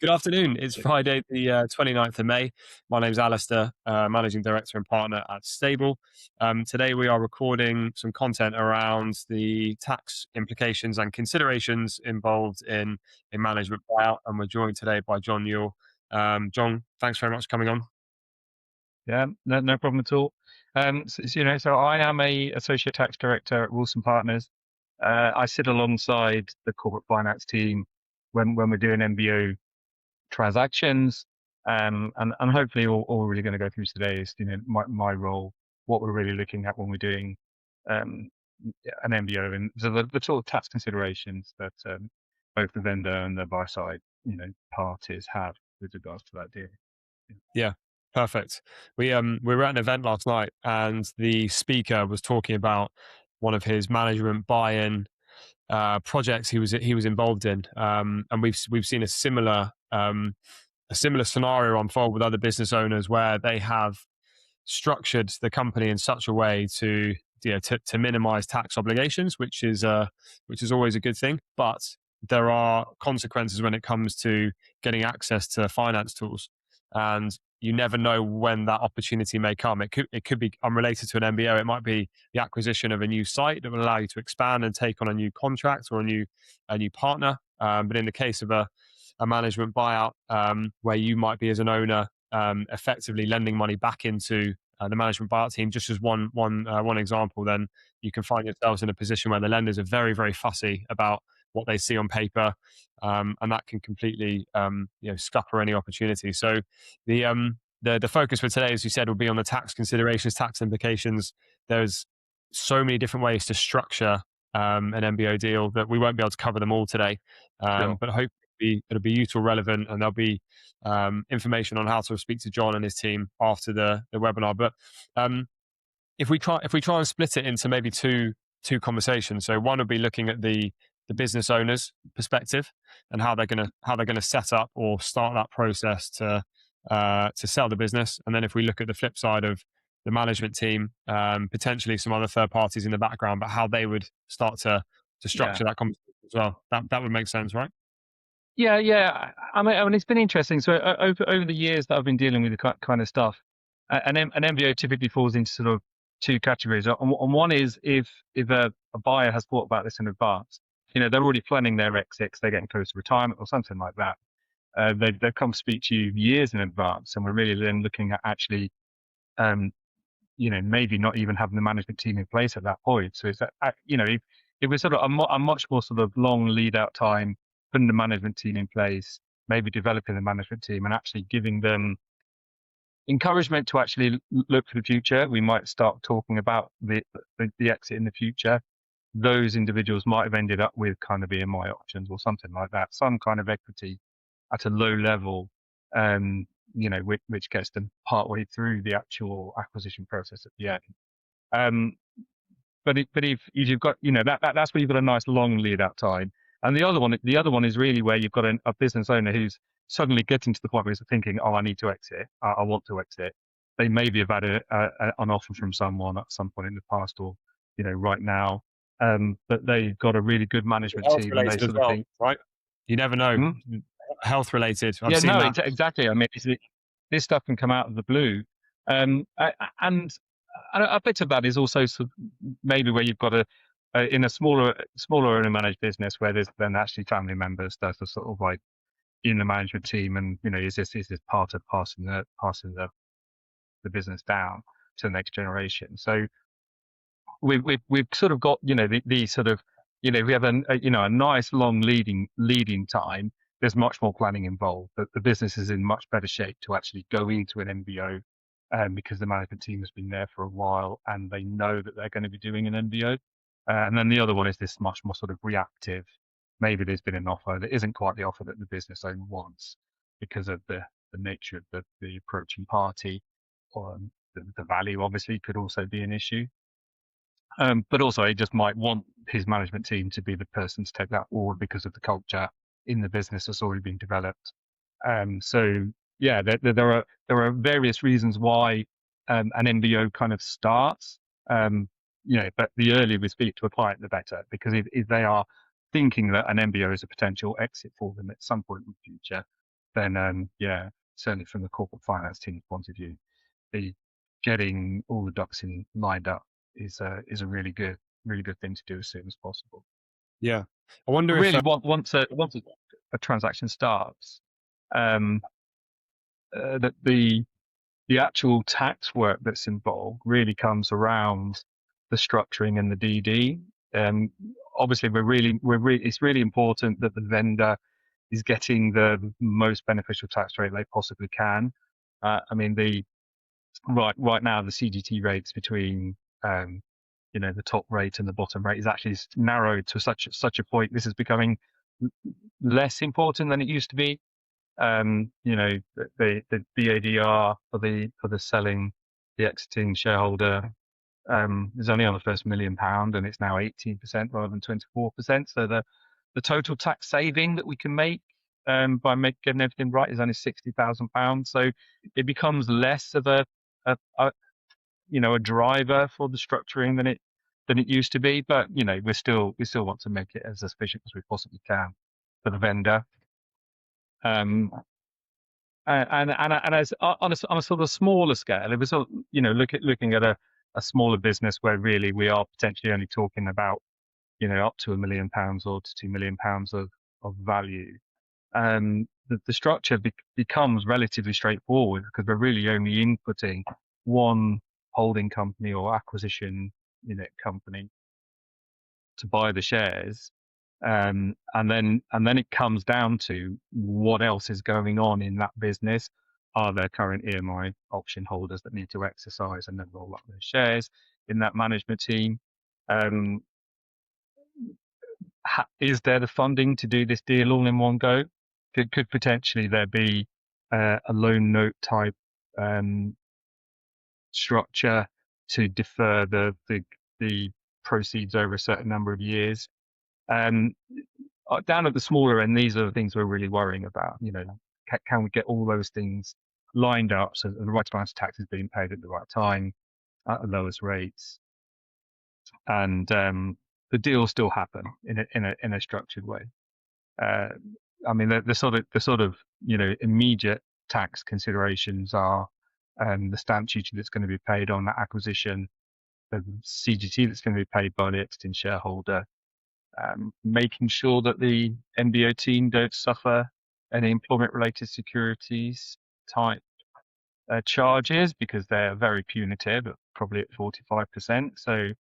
Good afternoon. It's Friday, the 29th of May. My name's Alistair, Managing Director and Partner at Stable. Today, we are recording some content around the tax implications and considerations involved in a management buyout. And we're joined today by John Newell. John, thanks very much for coming on. Yeah, no problem at all. So I am a associate tax director at Wilson Partners. I sit alongside the corporate finance team when we're doing MBO transactions. And hopefully all we're really going to go through today is, my role, what we're really looking at when we're doing um, an MBO, and so the sort of tax considerations that both the vendor and the buy side, parties have with regards to that deal. Yeah, perfect. We were at an event last night, and the speaker was talking about one of his management buy-in projects he was involved in, and we've seen a similar scenario unfold with other business owners where they have structured the company in such a way to to minimize tax obligations, which is always a good thing. But there are consequences when it comes to getting access to finance tools, and you never know when that opportunity may come. It could be unrelated to an MBO. It might be the acquisition of a new site that will allow you to expand and take on a new contract or a new partner. But in the case of a management buyout, where you might be as an owner effectively lending money back into the management buyout team, just as one example, then you can find yourselves in a position where the lenders are very, very fussy about what they see on paper, and that can completely scupper any opportunity. So the focus for today, as you said, will be on the tax considerations, tax implications. There's so many different ways to structure an MBO deal that we won't be able to cover them all today, Sure. but hopefully it'll be useful, relevant, and there'll be information on how to speak to John and his team after the webinar. But if we try and split it into maybe two conversations, so one would be looking at the business owner's perspective and how they're gonna set up or start that process to sell the business, and then if we look at the flip side of the management team, potentially some other third parties in the background, but how they would start to Yeah. structure that conversation as well. That would make sense, right? Yeah, yeah. I mean, it's been interesting. So over the years that I've been dealing with the kind of stuff, an MBO typically falls into sort of two categories. And one is if a buyer has thought about this in advance, they're already planning their exit 'cause they're getting close to retirement or something like that. They come speak to you years in advance, and we're really then looking at actually, um, maybe not even having the management team in place at that point. So it's it was sort of a much more sort of long lead out time, putting the management team in place, maybe developing the management team, and actually giving them encouragement to actually look for the future. We might start talking about the exit in the future. Those individuals might have ended up with kind of EMI options or something like that, some kind of equity at a low level, which gets them partway through the actual acquisition process at the end. Um, but if you've got, that's where you've got a nice long lead out time. And the other one is really where you've got a business owner who's suddenly getting to the point where he's thinking, oh, I need to exit. I want to exit. They maybe have had an offer from someone at some point in the past, or right now. But they've got a really good management Health team, and they related as sort of well, think, right? You never know. hmm? Health related. I've Yeah, seen no, that. exactly. I mean, this stuff can come out of the blue, and a bit of that is also sort of maybe where you've got in a smaller owner managed business where there's then actually family members that are sort of like in the management team, and is this part of passing the business down to the next generation. So we've sort of got the sort of we have a nice long leading time. There's much more planning involved. The business is in much better shape to actually go into an MBO, because the management team has been there for a while and they know that they're going to be doing an MBO. And then the other one is this much more sort of reactive. Maybe there's been an offer that isn't quite the offer that the business owner wants because of the nature of the approaching party, or the value obviously could also be an issue. But also, he just might want his management team to be the person to take that forward because of the culture in the business that's already been developed. So yeah, there are various reasons why an MBO kind of starts. But the earlier we speak to a client, the better, because if they are thinking that an MBO is a potential exit for them at some point in the future, then yeah, certainly from the corporate finance team's point of view, the getting all the ducks in lined up is a really good thing to do as soon as possible. Yeah. I wonder if Really, once a transaction starts, um, the actual tax work that's involved really comes around the structuring and the DD. Um, Obviously, it's really important that the vendor is getting the most beneficial tax rate they possibly can. I mean, right now the CGT rates between the top rate and the bottom rate is actually narrowed to such a point. This is becoming less important than it used to be. The BADR for the selling, the exiting shareholder is only on the first £1 million, and it's now 18% rather than 24%. So the total tax saving that we can make by getting everything right is only £60,000. So it becomes less of a driver for the structuring than it used to be. But we still want to make it as efficient as we possibly can for the vendor. Um, and as on a sort of smaller scale, it was looking at a smaller business where really we are potentially only talking about up to £1 million or to £2 million of value. The structure becomes relatively straightforward because we're really only inputting one holding company or acquisition company to buy the shares. And then it comes down to what else is going on in that business. Are there current EMI option holders that need to exercise and then roll up their shares in that management team? Um, is there the funding to do this deal all in one go? Could potentially there be a loan note type structure to defer the proceeds over a certain number of years? Um, Down at the smaller end, these are the things we're really worrying about. Can we get all those things lined up so that the right amount of tax is being paid at the right time at the lowest rates, and the deals still happen in a structured way. Uh, I mean, the sort of immediate tax considerations are the stamp duty that's going to be paid on that acquisition, the CGT that's going to be paid by the exiting shareholder, making sure that the MBO team don't suffer any employment-related securities type charges because they're very punitive, probably at 45%. So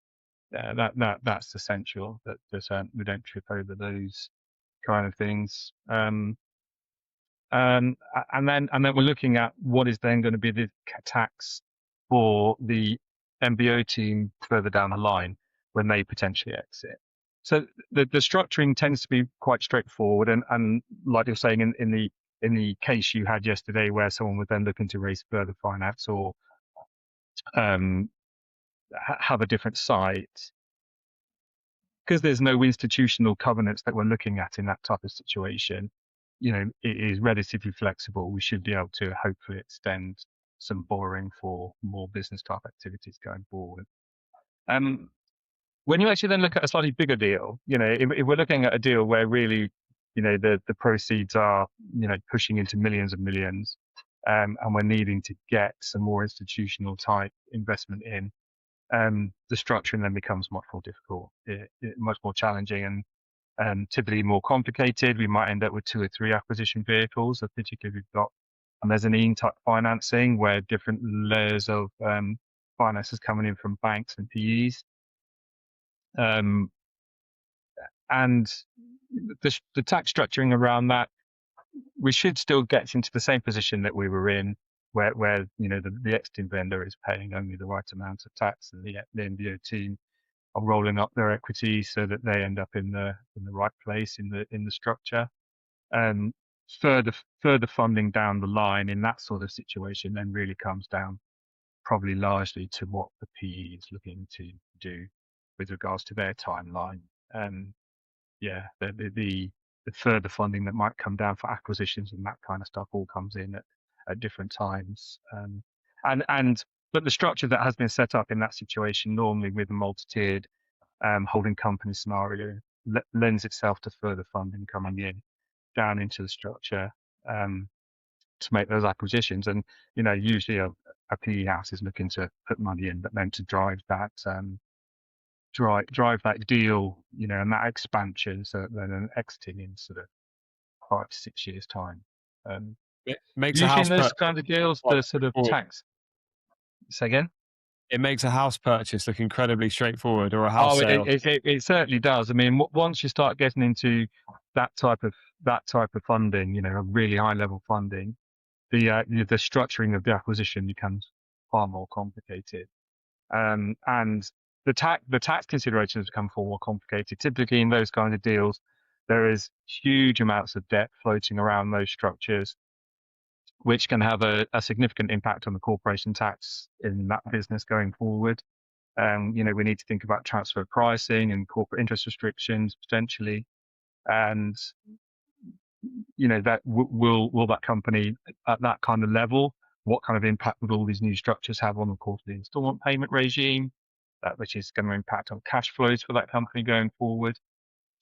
that's essential that we don't trip over those kind of things. And then we're looking at what is then going to be the tax for the MBO team further down the line when they potentially exit. So the structuring tends to be quite straightforward, and like you're saying in the case you had yesterday, where someone was then looking to raise further finance or um, have a different site, because there's no institutional covenants that we're looking at in that type of situation. It is relatively flexible. We should be able to hopefully extend some borrowing for more business type activities going forward. When you actually then look at a slightly bigger deal, if we're looking at a deal where really, the proceeds are, pushing into millions and millions, and we're needing to get some more institutional type investment in, the structuring then becomes much more difficult, much more challenging, and typically more complicated. We might end up with 2 or 3 acquisition vehicles, particularly if we've got a mezzanine type financing where different layers of finances coming in from banks and PEs. Um, and the tax structuring around that, we should still get into the same position that we were in, where the exiting vendor is paying only the right amount of tax, and the MBO team are rolling up their equity so that they end up in the right place in the structure. Um, further funding down the line in that sort of situation then really comes down probably largely to what the PE is looking to do with regards to their timeline. Yeah, the further funding that might come down for acquisitions and that kind of stuff all comes in at different times. But the structure that has been set up in that situation, normally with a multi-tiered holding company scenario, lends itself to further funding coming in down into the structure. to make those acquisitions. And usually a PE house is looking to put money in, but then to drive that drive that deal, and that expansion, so then an exiting in sort of 5 to 6 years time. Um, It makes a Usually in house those purchase kind of deals, quite the sort of straightforward. tax. Say again. It makes a house purchase look incredibly straightforward, or a house Oh, sale. it certainly does. I mean, once you start getting into that type of funding, a really high level funding, the structuring of the acquisition becomes far more complicated. And the tax considerations become far more complicated. Typically, in those kinds of deals, there is huge amounts of debt floating around those structures, which can have a significant impact on the corporation tax in that business going forward. We need to think about transfer pricing and corporate interest restrictions potentially, and that will that company at that kind of level, what kind of impact would all these new structures have on the quarterly installment payment regime, which is going to impact on cash flows for that company going forward.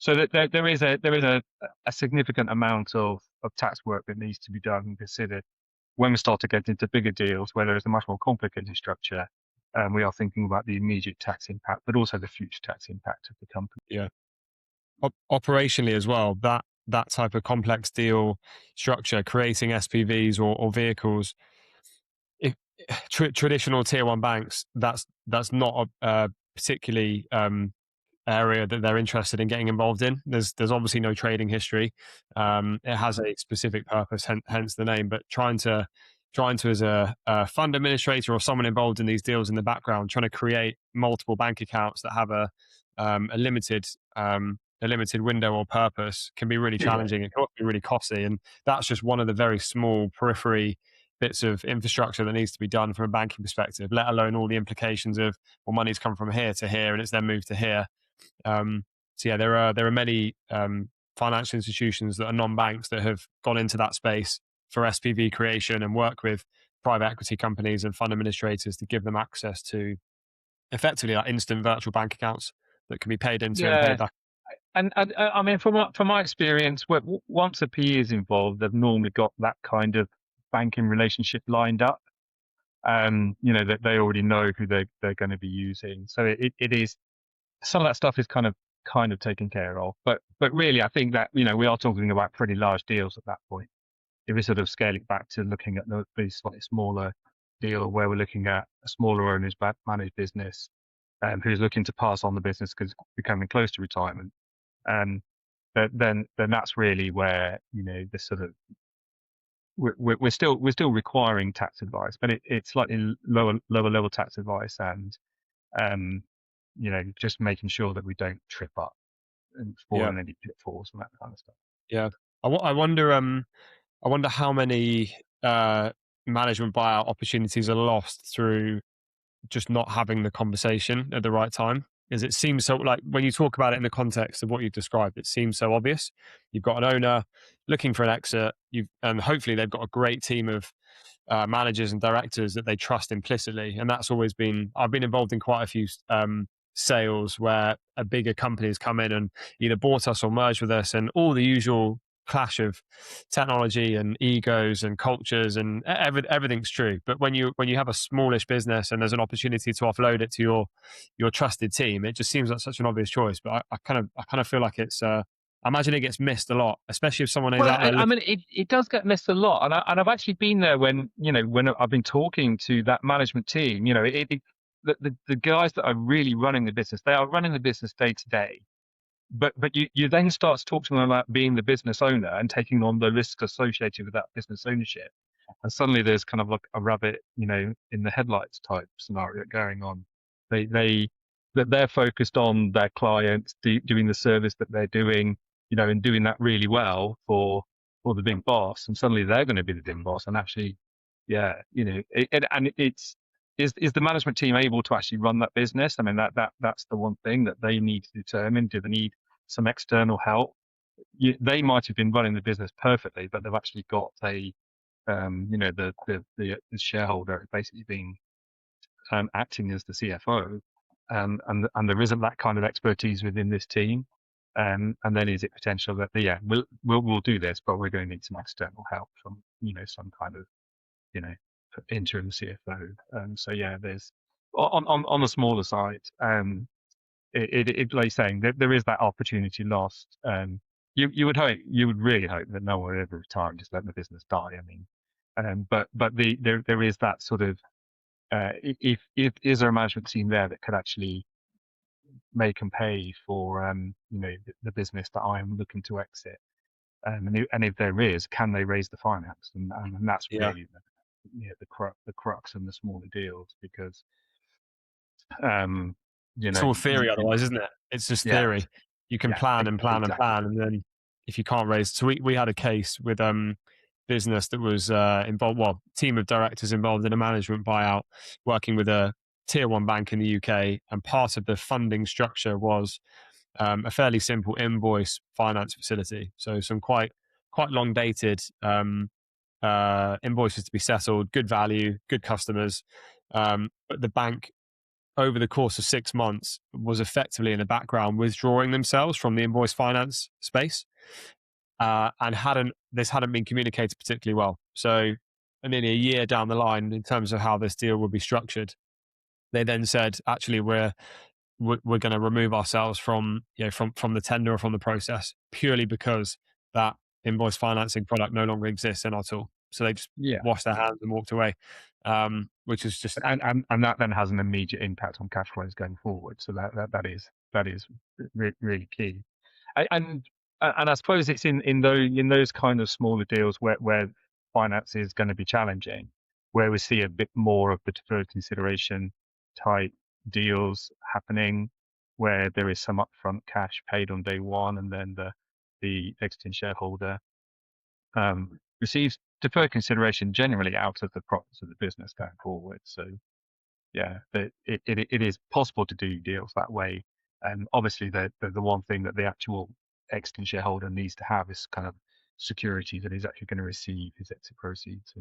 So that there is a significant amount of tax work that needs to be done and considered when we start to get into bigger deals where there is a much more complicated structure. We are thinking about the immediate tax impact, but also the future tax impact of the company. Yeah. Operationally as well, that type of complex deal structure, creating SPVs or vehicles, if traditional tier one banks, that's not a particularly area that they're interested in getting involved in. There's obviously no trading history. It has a specific purpose, hence the name. But trying to as a fund administrator or someone involved in these deals in the background, trying to create multiple bank accounts that have a limited window or purpose can be really Yeah. challenging. It can also be really costly, and that's just one of the very small periphery bits of infrastructure that needs to be done from a banking perspective. Let alone all the implications of, well, money's come from here to here and it's then moved to here. So yeah, there are many financial institutions that are non-banks that have gone into that space for SPV creation and work with private equity companies and fund administrators to give them access to effectively like instant virtual bank accounts that can be paid into and paid Yeah. back. And I mean, from my experience, once a PE is involved, they've normally got that kind of banking relationship lined up. That they already know who they're going to be using. So it is, some of that stuff is kind of taken care of. But really, I think that we are talking about pretty large deals at that point. If we sort of scale it back to looking at the slightly smaller deal where we're looking at a smaller owner's managed business, who's looking to pass on the business because it's becoming close to retirement. Um, then that's really where the sort of we're still requiring tax advice, but it's slightly lower level tax advice, and um, just making sure that we don't trip up and fall Yeah, in any pitfalls and that kind of stuff. yeah. I wonder how many management buyout opportunities are lost through just not having the conversation at the right time. Is it seems so, like when you talk about it in the context of what you described, it seems so obvious. You've got an owner looking for an exit, and hopefully they've got a great team of managers and directors that they trust implicitly. And that's always been, I've been involved in quite a few sales where a bigger company has come in and either bought us or merged with us, and all the usual clash of technology and egos and cultures and everything's true. But when you have a smallish business and there's an opportunity to offload it to your trusted team, it just seems like such an obvious choice. But I kind of feel like it's I imagine it gets missed a lot, especially if someone is Well, out there I looking. mean, it does get missed a lot, and I've actually been there when when I've been talking to that management team. The guys that are really running the business, they are running the business day to day. But you then start to talk to them about being the business owner and taking on the risks associated with that business ownership, and suddenly there's kind of like a rabbit, in the headlights type scenario going on. They that they're focused on their clients, doing the service that they're doing, and doing that really well for the big boss, and suddenly they're going to be the big boss. And actually, yeah, it's is the management team able to actually run that business? I mean, that's the one thing that they need to determine. Do they need some external help? They might have been running the business perfectly, but they've actually got the shareholder basically being acting as the CFO, and there isn't that kind of expertise within this team. And then is it potential that, yeah, we'll do this, but we're going to need some external help from, some kind of, you know, interim CFO. So yeah, there's on the smaller side, like you're saying, there is that opportunity lost. You would really hope that no one would ever retire and just let the business die. I mean, but there is that sort of, if is there a management team there that could actually make and pay for, the business that I'm looking to exit. And if there is, can they raise the finance? And that's Yeah. really the crux and the smaller deals, because um, you It's know, all theory otherwise, isn't it? It's just yeah, theory. You can yeah, plan and plan and exactly. plan, and then if you can't raise, so we had a case with business that was involved, well, team of directors involved in a management buyout, working with a tier one bank in the UK, and part of the funding structure was a fairly simple invoice finance facility. So some quite long dated invoices to be settled, good value, good customers. But the bank, over the course of 6 months, was effectively in the background withdrawing themselves from the invoice finance space, and hadn't been communicated particularly well. So, nearly a year down the line, in terms of how this deal would be structured, they then said, actually, we're going to remove ourselves from from the tender or from the process, purely because that invoice financing product no longer exists in our tool. So they just Yeah, washed their hands and walked away, which is just and that then has an immediate impact on cash flows going forward. So that is really key. And and I suppose it's in those kind of smaller deals where finance is going to be challenging, where we see a bit more of the deferred consideration type deals happening, where there is some upfront cash paid on day one, and then the exiting shareholder receives deferred consideration generally out of the profits of the business going forward. So yeah, but it is possible to do deals that way. And obviously, the one thing that the actual exiting shareholder needs to have is kind of security that he's actually going to receive his exit proceeds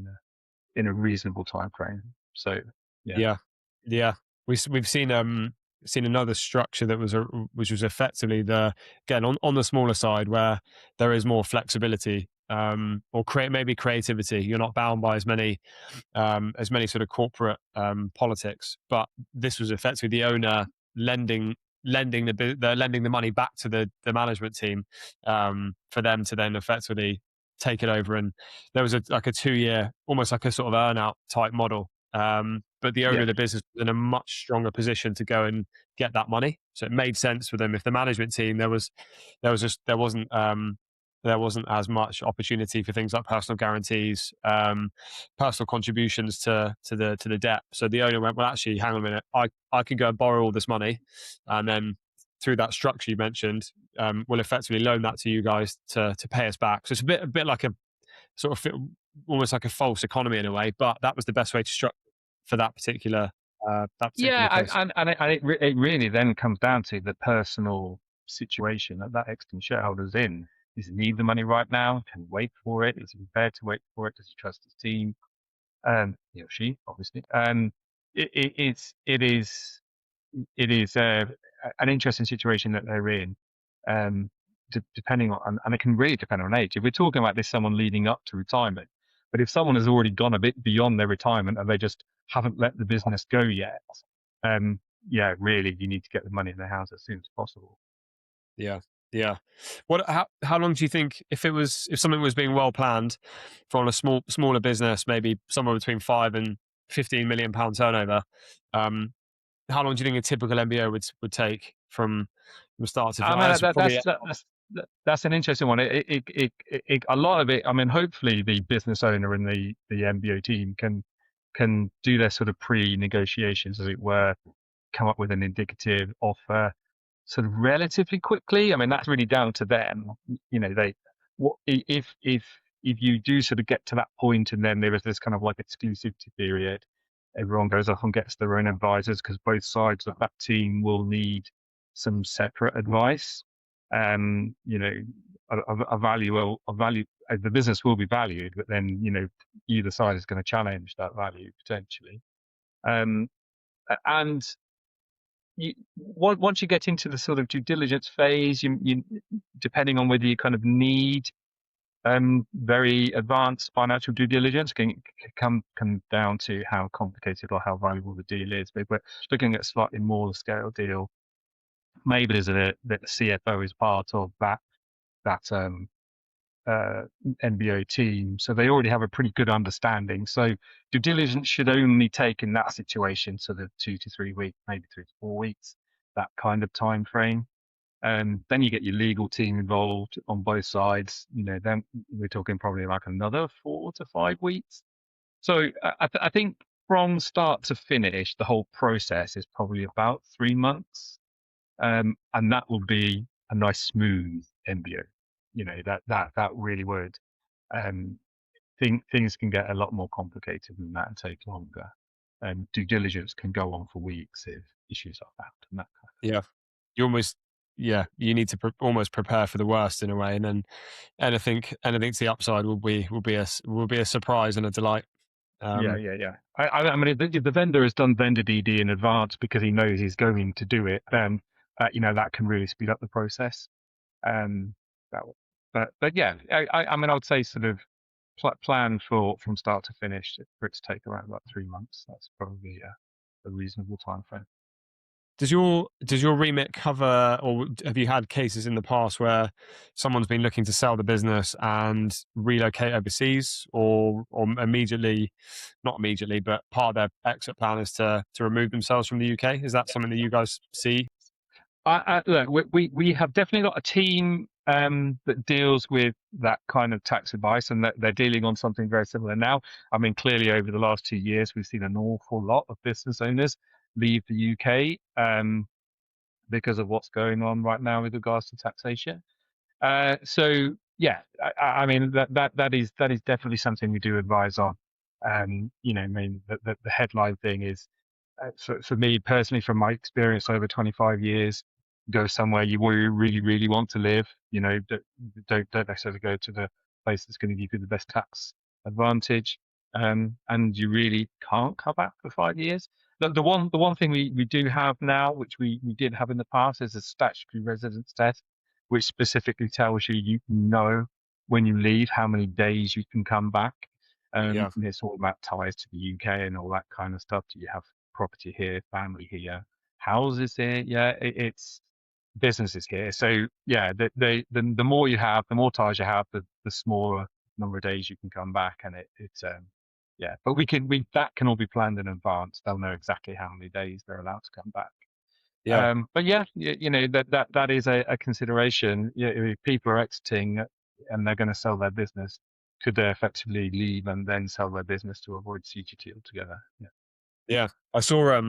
in a reasonable time frame. So yeah, yeah, yeah. We've seen another structure that was which was effectively the, again, on the smaller side, where there is more flexibility, or maybe creativity. You're not bound by as many sort of corporate politics. But this was effectively the owner lending lending the money back to the management team, for them to then effectively take it over. And there was like a 2 year, almost like a sort of earn out type model. But the owner yeah, of the business was in a much stronger position to go and get that money. So it made sense for them. If the management team, there wasn't as much opportunity for things like personal guarantees, personal contributions to the debt. So the owner went, well, actually, hang on a minute, I can go and borrow all this money, and then through that structure you mentioned, we'll effectively loan that to you guys to pay us back. So it's a bit like a sort of almost like a false economy in a way, but that was the best way to structure for that particular yeah. case. And it really then comes down to the personal situation that exiting shareholder's in. Does he need the money right now? Can he wait for it? Is he prepared to wait for it? Does he trust his team? He or she, obviously. It is an interesting situation that they're in, um, depending on, and it can really depend on age. If we're talking about this, someone leading up to retirement, but if someone has already gone a bit beyond their retirement and they just haven't let the business go yet, um, yeah, really, you need to get the money in their hands as soon as possible. Yeah, yeah. How long do you think, if something was being well planned for on a smaller business, maybe somewhere between 5 and 15 million pound turnover? Um, how long do you think a typical MBO would take from start to I finish? mean, As probably, that's an interesting one. A lot of it. I mean, hopefully, the business owner and the MBO team can do their sort of pre-negotiations, as it were, come up with an indicative offer sort of relatively quickly. I mean, that's really down to them. They what if you do sort of get to that point, and then there is this kind of like exclusivity period, everyone goes off and gets their own advisors, because both sides of that team will need some separate advice. You know, the business will be valued, but then either side is going to challenge that value potentially. Um, and once you get into the sort of due diligence phase, you depending on whether you kind of need very advanced financial due diligence can come down to how complicated or how valuable the deal is. But we're looking at a slightly more scale deal. Maybe there's that the CFO is part of that uh, NBO team, so they already have a pretty good understanding. So due diligence should only take in that situation sort of 2 to 3 weeks, maybe 3 to 4 weeks, that kind of time frame. Then you get your legal team involved on both sides. Then we're talking probably like another 4 to 5 weeks. So I think from start to finish, the whole process is probably about 3 months, and that will be a nice smooth MBO. That really would. Um, things can get a lot more complicated than that and take longer. Due diligence can go on for weeks if issues are found and that kind Yeah. You almost, yeah, you need to almost prepare for the worst in a way, and then anything to the upside will be a surprise and a delight. Yeah, Um, yeah, yeah. I mean, if the vendor has done vendor DD in advance because he knows he's going to do it, then that can really speed up the process. Um, that, but yeah, I mean, I would say sort of plan for from start to finish for it to take around about 3 months. That's probably a reasonable time frame. does your remit cover, or have you had cases in the past where someone's been looking to sell the business and relocate overseas, or immediately, not immediately, but part of their exit plan is to remove themselves from the UK? Is that something that you guys see? Look, we have definitely got a team that deals with that kind of tax advice, and that they're dealing on something very similar now. I mean, clearly over the last 2 years, we've seen an awful lot of business owners leave the UK because of what's going on right now with regards to taxation. So yeah, I mean that is definitely something we do advise on. I mean the headline thing is for me personally, from my experience over 25 years, go somewhere you really, really want to live. Don't necessarily go to the place that's going to give you the best tax advantage. And you really can't come back for 5 years. The one thing we do have now, which we did have in the past, is a statutory residence test, which specifically tells you know when you leave how many days you can come back. Yeah, And it's all about ties to the UK and all that kind of stuff. Do you have property here, family here, houses here? Yeah, it's businesses here. So yeah, the more you have, the more ties you have, the smaller number of days you can come back, and it's yeah. But we that can all be planned in advance. They'll know exactly how many days they're allowed to come back. yeah, But yeah, that is a consideration. Yeah, if people are exiting and they're going to sell their business, could they effectively leave and then sell their business to avoid CGT altogether? Yeah. yeah. I saw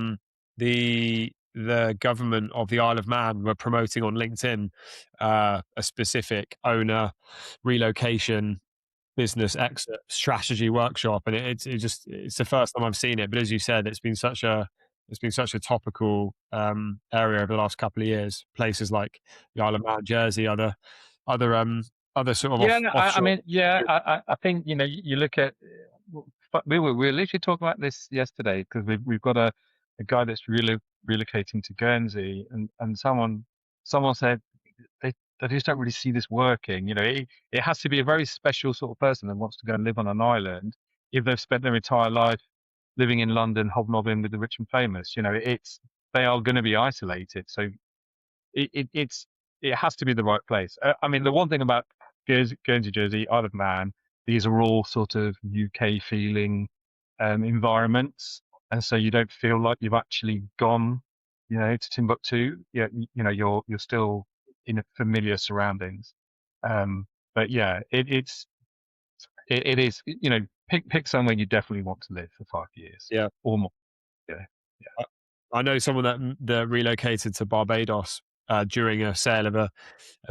the government of the Isle of Man were promoting on LinkedIn a specific owner relocation business exit strategy workshop, and it's the first time I've seen it. But as you said, it's been such a topical area over the last couple of years. Places like the Isle of Man, Jersey, other other sort of Yeah, no, I offshore. mean, yeah, I think you look at we were literally talking about this yesterday because we've got a guy that's really relocating to Guernsey, and someone said they just don't really see this working. It has to be a very special sort of person that wants to go and live on an island if they've spent their entire life living in London, hobnobbing with the rich and famous. They are going to be isolated. So it's it has to be the right place. I mean, the one thing about Guernsey, Jersey, Isle of Man, these are all sort of UK feeling environments, and so you don't feel like you've actually gone, to Timbuktu. Yeah, you're still in familiar surroundings. But yeah, it is. Pick somewhere you definitely want to live for 5 years Yeah, or more. Yeah, I, I know someone that relocated to Barbados during a sale of a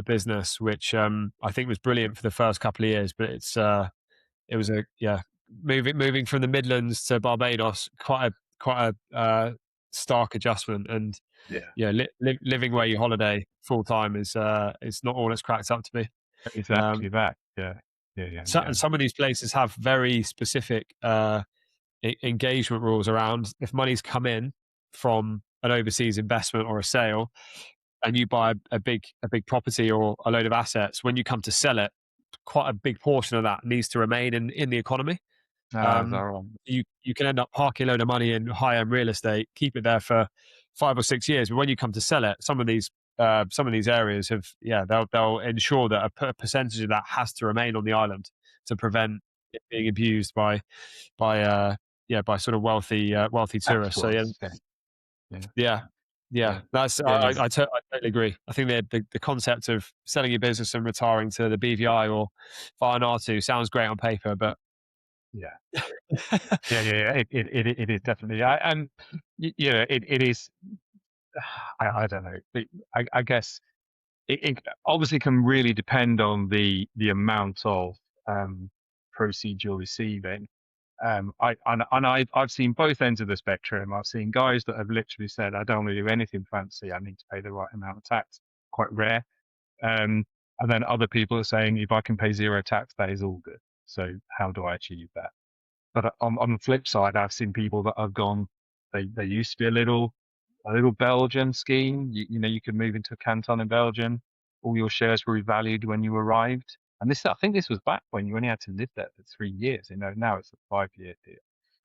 business, which I think was brilliant for the first couple of years, but it was a yeah, moving from the Midlands to Barbados, quite a stark adjustment. And yeah, yeah, living where you holiday full time is not all it's cracked up to be. exactly Um, that. Yeah, yeah, yeah, and yeah. some of these places have very specific engagement rules around if money's come in from an overseas investment or a sale, and you buy a big property or a load of assets, when you come to sell it, quite a big portion of that needs to remain in the economy. Ah, is that Um, right? you can end up parking a load of money in high-end real estate, keep it there for 5 or 6 years, but when you come to sell it, some of these areas have, yeah, they'll ensure that a percentage of that has to remain on the island to prevent it being abused by yeah, by sort of wealthy Tax tourists. So yeah, wise, yeah, yeah, yeah, yeah. yeah. That's It is. I totally agree. I think the concept of selling your business and retiring to the BVI or Vanuatu sounds great on paper, but Yeah. Yeah, yeah, yeah. It is definitely. You know, it is. I don't know. I guess it obviously can really depend on the amount of um, proceeds you're receiving. I've seen both ends of the spectrum. I've seen guys that have literally said, "I don't want to do anything fancy. I need to pay the right amount of tax." Quite rare. Um, and then other people are saying, "If I can pay zero tax, that is all good." So how do I achieve that? But on the flip side, I've seen people that have gone. They used to be a little Belgian scheme. You know, you could move into a canton in Belgium. All your shares were revalued when you arrived. And I think this was back when you only had to live there for 3 years. You know, now it's a 5 year deal.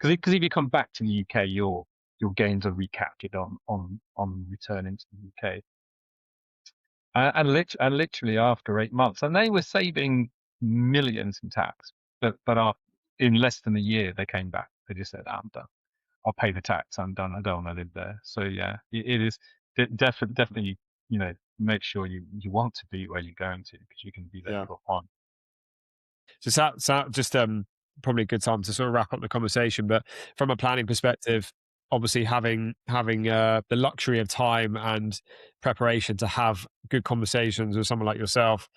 Because if you come back to the UK, your gains are recaptured on returning to the UK. And literally after 8 months, and they were saving millions in tax, but in less than a year they came back. They just said, "I'm done. I'll pay the tax. I'm done. I don't want to live there." So yeah, it is definitely, you know, make sure you want to be where you're going to, because you can be there yeah. for fun. Just probably a good time to sort of wrap up the conversation. But from a planning perspective, obviously having the luxury of time and preparation to have good conversations with someone like yourself,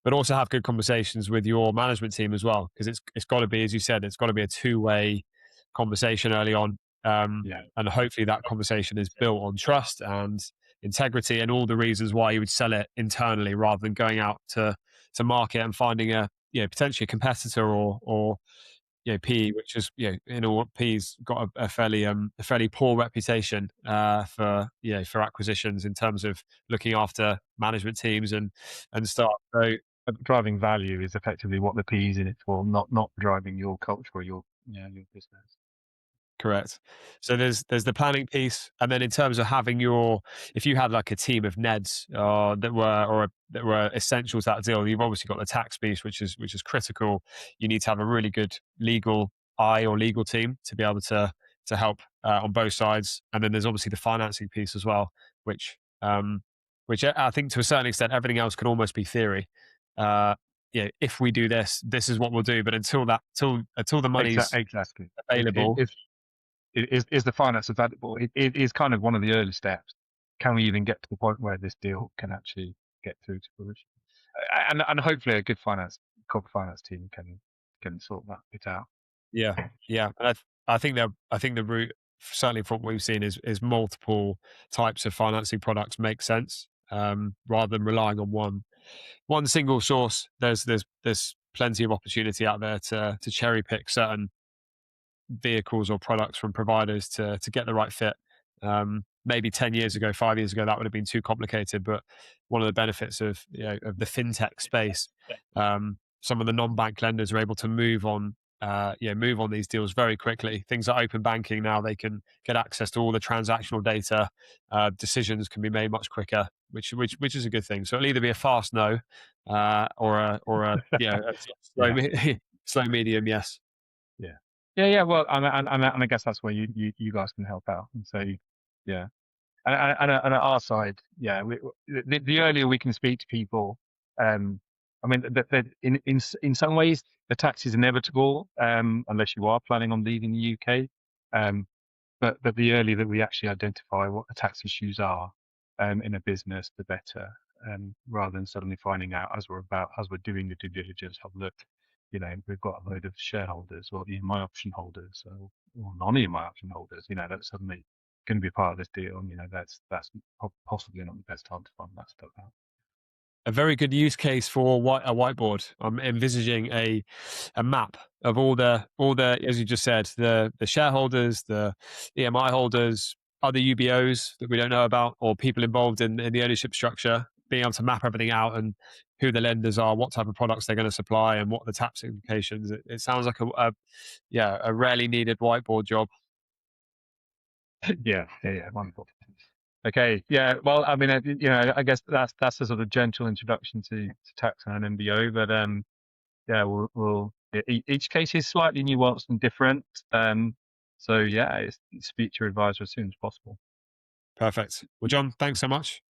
but also have good conversations with your management team as well, because it's got to be, as you said, it's got to be a two-way conversation early on, Yeah, and hopefully that conversation is built on trust and integrity and all the reasons why you would sell it internally rather than going out to market and finding a, potentially a competitor or PE, which is, PE's got a fairly poor reputation for for acquisitions in terms of looking after management teams and stuff. So but driving value is effectively what the P is in it for, not driving your culture or your business. correct. So there's the planning piece, and then in terms of having if you had like a team of Neds that were essential to that deal, you've obviously got the tax piece, which is critical. You need to have a really good legal eye or legal team to be able to help on both sides, and then there's obviously the financing piece as well, which I think to a certain extent everything else can almost be theory. Uh, if we do this, this is what we'll do. But until the money's Exactly. available. Is the finance available? It is kind of one of the early steps. Can we even get to the point where this deal can actually get through to fruition? And hopefully a good corporate finance team can sort that bit out. Yeah, yeah, and I think the route, certainly from what we've seen, is multiple types of financing products make sense, rather than relying on one single source. There's plenty of opportunity out there to cherry pick certain vehicles or products from providers to get the right fit. Maybe 10 years ago, 5 years ago, that would have been too complicated. But one of the benefits of of the fintech space, some of the non-bank lenders are able to move on these deals very quickly. Things like open banking now, they can get access to all the transactional data. Decisions can be made much quicker, which is a good thing. So it'll either be a fast no, or a a slow Yeah, slow medium yes. yeah, yeah. Well, and I guess that's where you guys can help out. And so, yeah, and at our side, yeah, the earlier we can speak to people, I mean, in some ways, the tax is inevitable, unless you are planning on leaving the UK. Um, but the earlier that we actually identify what the tax issues are, in a business, the better. Rather than suddenly finding out as we're doing the due diligence, have look, you know, we've got a load of shareholders or EMI option holders or non-EMI option holders, you know, that's suddenly going to be part of this deal. And, you know, that's possibly not the best time to find that stuff out. A very good use case for a whiteboard. I'm envisaging a map of all the, as you just said, the shareholders, the EMI holders, other UBOs that we don't know about, or people involved in the ownership structure, being able to map everything out and who the lenders are, what type of products they're going to supply, and what the tax implications. It sounds like yeah, a rarely needed whiteboard job. Yeah, yeah, yeah, wonderful. Okay, yeah. Well, I mean, I guess that's a sort of gentle introduction to tax and MBO, but yeah, each case is slightly nuanced and different. So yeah, speak to your advisor as soon as possible. Perfect. Well, John, thanks so much.